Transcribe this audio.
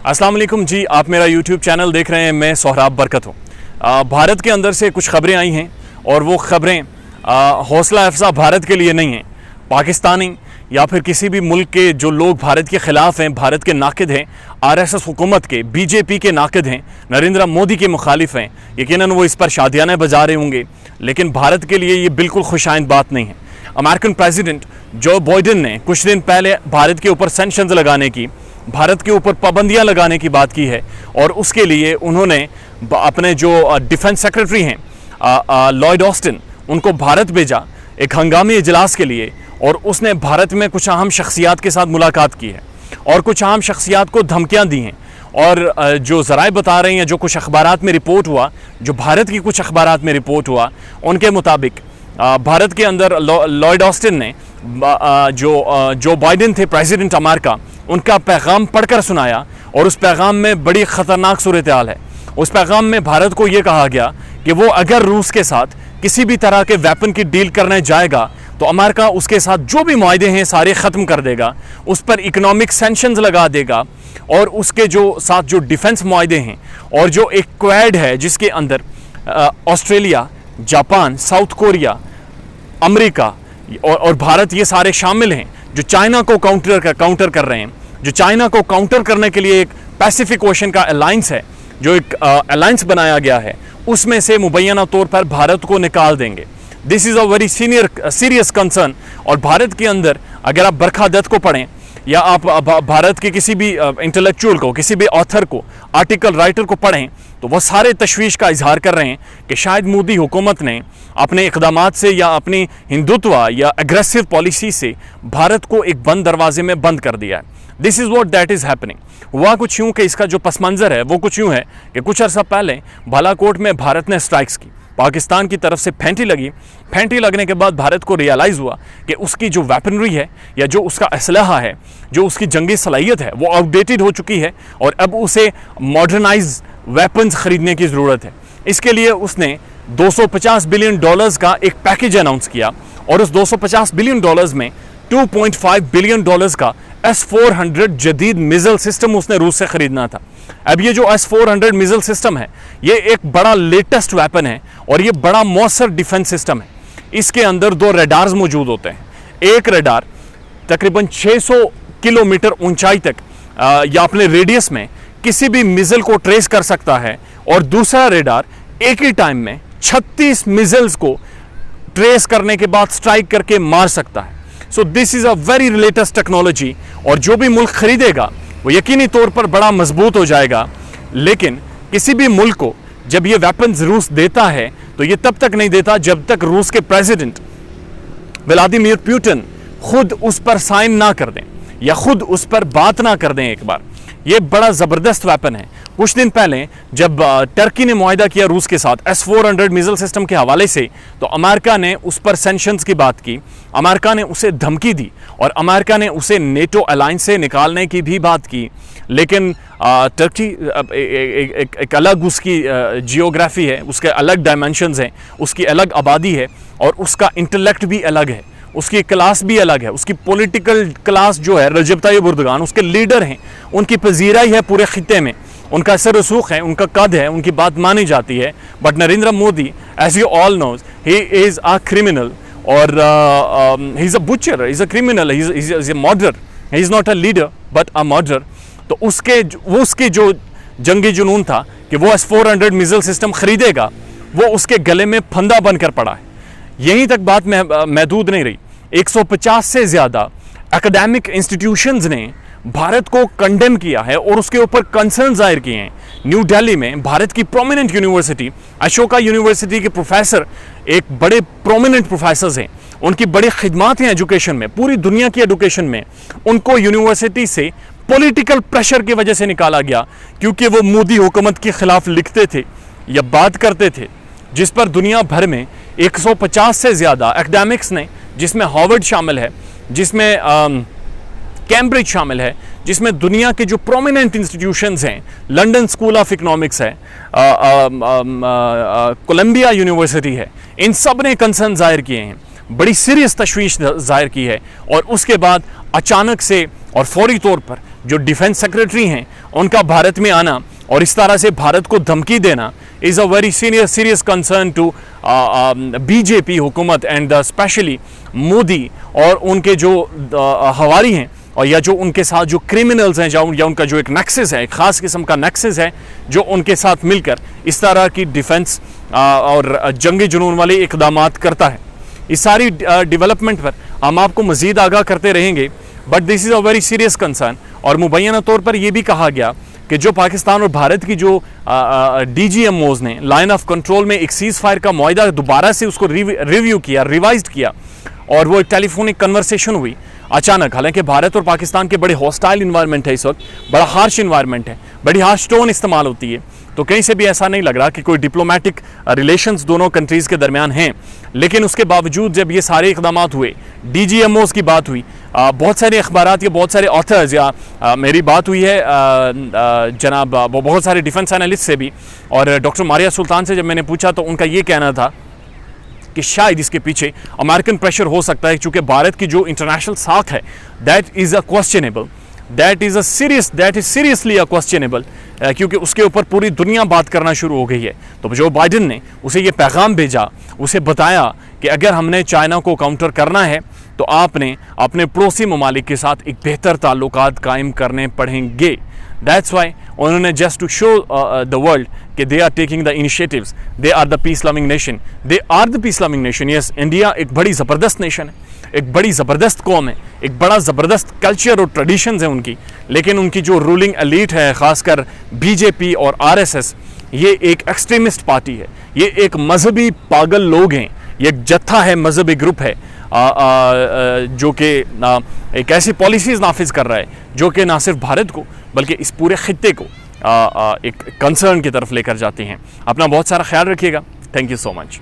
अस्सलाम वालेकुम जी, आप मेरा YouTube चैनल देख रहे हैं। मैं सोहराब बरकत हूँ। भारत के अंदर से कुछ ख़बरें आई हैं और वो ख़बरें हौसला अफजा भारत के लिए नहीं हैं। पाकिस्तानी या फिर किसी भी मुल्क के जो लोग भारत के ख़िलाफ़ हैं, भारत के नाक़िद हैं, RSS हुकूमत के, BJP के नाक़िद हैं, नरेंद्र मोदी के मुखालिफ हैं, यकीनन वो इस पर शादियाने बजा रहे होंगे, लेकिन भारत के लिए ये बिल्कुल खुशाइंद बात नहीं है। अमेरिकन प्रेसिडेंट जो बाइडेन ने कुछ दिन पहले भारत के ऊपर सैंक्शंस लगाने की, भारत के ऊपर पाबंदियां लगाने की बात की है और उसके लिए उन्होंने अपने जो डिफेंस सेक्रेटरी हैं लॉयड ऑस्टिन, उनको भारत भेजा एक हंगामी इजलास के लिए, और उसने भारत में कुछ अहम शख्सियात के साथ मुलाकात की है और कुछ अहम शख्सियात को धमकियां दी हैं। और जो ज़राए बता रही हैं, जो कुछ अखबारात में रिपोर्ट हुआ, जो भारत की कुछ अखबारात में रिपोर्ट हुआ, उनके मुताबिक भारत के अंदर लॉयड ऑस्टिन ने जो बाइडेन थे प्रेसिडेंट अमेरिका, उनका पैगाम पढ़कर सुनाया और उस पैगाम में बड़ी ख़तरनाक सूरत हाल है। उस पैगाम में भारत को ये कहा गया कि वो अगर रूस के साथ किसी भी तरह के वेपन की डील करने जाएगा तो अमेरिका उसके साथ जो भी मुआहदे हैं सारे ख़त्म कर देगा, उस पर इकोनॉमिक सैंक्शंस लगा देगा और उसके जो साथ जो डिफेंस मुआहदे हैं और जो एक क्वाड है जिसके अंदर Australia, Japan, south Korea, America और भारत ये सारे शामिल हैं, जो चाइना को काउंटर कर रहे हैं, जो चाइना को काउंटर करने के लिए एक पैसिफिक ओशन का अलायंस है, जो एक अलायंस बनाया गया है, उसमें से मुबैना तौर पर भारत को निकाल देंगे। This is a very serious concern. और भारत के अंदर अगर आप बरखा दत्त को पढ़ें या आप भारत के किसी भी इंटेलेक्चुअल को, किसी भी ऑथर को, आर्टिकल राइटर को पढ़ें, तो वह सारे तशवीश का इजहार कर रहे हैं कि शायद मोदी हुकूमत ने अपने इक़दामात से या अपनी हिंदुत्व या एग्रेसिव पॉलिसी से भारत को एक बंद दरवाजे में बंद कर दिया है। This is what that is happening. हुआ कुछ यूँ कि इसका जो पस मंज़र है वो कुछ यूँ है कि कुछ अर्सा पहले बालाकोट में भारत ने स्ट्राइक्स की, पाकिस्तान की तरफ से फेंटी लगी। फेंटी लगने के बाद भारत को रियलाइज़ हुआ कि उसकी जो वेपनरी है या जो उसका असलहा है, जो उसकी जंगी सलाहियत है, वो आउटडेटेड हो चुकी है और अब उसे मॉडर्नाइज वेपन्स ख़रीदने की ज़रूरत है। इसके लिए उसने $250 बिलियन का एक पैकेज अनाउंस किया और उस $250 बिलियन में $2.5 बिलियन का S-400 जदीद मिज़ल सिस्टम उसने रूस से ख़रीदना था। अब ये जो S-400 मिज़ल सिस्टम है, ये एक बड़ा लेटेस्ट वेपन है और ये बड़ा मौसर डिफेंस सिस्टम है। इसके अंदर 2 रडार्स मौजूद होते हैं। एक रडार तकरीबन 600 किलोमीटर ऊंचाई तक या अपने रेडियस में किसी भी मिज़ल को ट्रेस कर सकता है और दूसरा रडार एक ही टाइम में 36 मिज़ल्स को ट्रेस करने के बाद स्ट्राइक करके मार सकता है। So this is a very latest technology और जो भी मुल्क ख़रीदेगा वो यकीनी तौर पर बड़ा मजबूत हो जाएगा। लेकिन किसी भी मुल्क को जब ये वेपन्स रूस देता है तो ये तब तक नहीं देता जब तक रूस के प्रेसिडेंट व्लादिमीर पुतिन खुद उस पर साइन ना कर दें या खुद उस पर बात ना कर दें एक बार। ये बड़ा ज़बरदस्त वेपन है। कुछ दिन पहले जब टर्की ने मुआहिदा किया रूस के साथ S-400 मिज़ल सिस्टम के हवाले से, तो अमेरिका ने उस पर सैंक्शंस की बात की, अमेरिका ने उसे धमकी दी और अमेरिका ने उसे नेटो अलायंस से निकालने की भी बात की। लेकिन टर्की एक अलग उसकी जियोग्राफी है, उसके अलग डायमेंशंस हैं, उसकी अलग आबादी है और उसका इंटेलेक्ट भी अलग है, उसकी क्लास भी अलग है। उसकी पॉलिटिकल क्लास जो है, रजब ताय्यिब एर्दोगान उसके लीडर हैं, उनकी पजीराई है पूरे खित्ते में, उनका असर रसूख है, उनका कद है, उनकी बात मानी जाती है। But Narendra Modi, as you all knows, he is a criminal और he is a butcher, he is a criminal, he is a murderer, he is not a leader but a murderer. तो उसके जो जंगी जुनून था कि वो S-400 मिज़ल सिस्टम ख़रीदेगा, वो उसके गले में फंदा बनकर पड़ा है। यहीं तक बात महदूद नहीं रही। 150 से ज़्यादा एकेडमिक इंस्टीट्यूशंस ने भारत को कंडेम किया है और उसके ऊपर कंसर्न जाहिर किए हैं। न्यू दिल्ली में भारत की प्रोमिनेंट यूनिवर्सिटी, अशोका यूनिवर्सिटी के प्रोफेसर एक बड़े प्रोमिनेंट प्रोफेसर्स हैं, उनकी बड़ी खिदमात हैं एजुकेशन में, पूरी दुनिया की एजुकेशन में। उनको यूनिवर्सिटी से पॉलिटिकल प्रेशर की वजह से निकाला गया क्योंकि वो मोदी हुकूमत के ख़िलाफ़ लिखते थे या बात करते थे, जिस पर दुनिया भर में 150 से ज़्यादा एकेडमिक्स ने, जिसमें हार्वर्ड शामिल है, जिसमें कैम्ब्रिज शामिल है, जिसमें दुनिया के जो प्रोमिनेंट इंस्टीट्यूशंस हैं, लंदन स्कूल ऑफ इकोनॉमिक्स है, कोलंबिया यूनिवर्सिटी है, इन सब ने कंसर्न जाहिर किए हैं, बड़ी सीरियस तशवीश जाहिर की है। और उसके बाद अचानक से और फौरी तौर पर जो डिफेंस सेक्रेटरी हैं उनका भारत में आना और इस तरह से भारत को धमकी देना is a very serious concern to BJP हुकूमत एंड स्पेशली मोदी और उनके जो हवारी हैं और या जो उनके साथ जो क्रिमिनल्स हैं या उनका जो एक नेक्सस है, एक ख़ास किस्म का नेक्सस है जो उनके साथ मिलकर इस तरह की डिफेंस और जंगी जुनून वाले इक़दाम करता है। इस सारी डेवलपमेंट पर हम आपको मज़ीद आगाह करते रहेंगे, but this is a very serious concern. और मुबैना तौर पर यह भी कहा गया कि जो पाकिस्तान और भारत की जो DGMOs ने लाइन ऑफ कंट्रोल में एक सीज़ फायर का मुआहदा दोबारा से उसको रिव्यू किया, रिवाइज किया और वो एक टेलीफोनिक कन्वर्सेशन हुई अचानक। हालांकि भारत और पाकिस्तान के बड़े हॉस्टाइल इन्वायरमेंट है, इस वक्त बड़ा हार्श इन्वायरमेंट है, बड़ी हार्श टोन इस्तेमाल होती है, तो कहीं से भी ऐसा नहीं लग रहा कि कोई डिप्लोमेटिक रिलेशंस दोनों कंट्रीज़ के दरमियान हैं। लेकिन उसके बावजूद जब ये सारे इक़दाम हुए, DGMOs की बात हुई, बहुत सारे अखबारात या बहुत सारे ऑथर्स या मेरी बात हुई है जनाब बहुत सारे डिफेंस एनालिस्ट से भी, और डॉक्टर मारिया सुल्तान से जब मैंने पूछा तो उनका ये कहना था कि शायद इसके पीछे अमेरिकन प्रेशर हो सकता है, क्योंकि भारत की जो इंटरनेशनल साख है that is questionable, that is seriously questionable, क्योंकि उसके ऊपर पूरी दुनिया बात करना शुरू हो गई है। तो जो बाइडन ने उसे ये पैगाम भेजा, उसे बताया कि अगर हमने चाइना को काउंटर करना है तो आपने अपने पड़ोसी ममालिक के साथ एक बेहतर ताल्लुकात कायम करने पड़ेंगे। दैट्स वाई उन्होंने just to show the world कि they are taking the initiatives, they are the peace loving nation, they are the peace loving nation. Yes, India एक बड़ी ज़बरदस्त नेशन है, एक बड़ी ज़बरदस्त कौम है, एक बड़ा ज़बरदस्त कल्चर और ट्रेडिशंस है उनकी, लेकिन उनकी जो रूलिंग एलीट है, ख़ासकर BJP और RSS, ये एक एक्सट्रीमिस्ट पार्टी है, ये एक मजहबी पागल लोग हैं, ये एक जत्था है, मजहबी ग्रुप है जो कि एक ऐसी पॉलिसीज़ नाफिज कर रहा है जो कि ना सिर्फ भारत को बल्कि इस पूरे खित्ते को एक कंसर्न की तरफ लेकर जाती हैं। अपना बहुत सारा ख्याल रखिएगा। Thank you so much.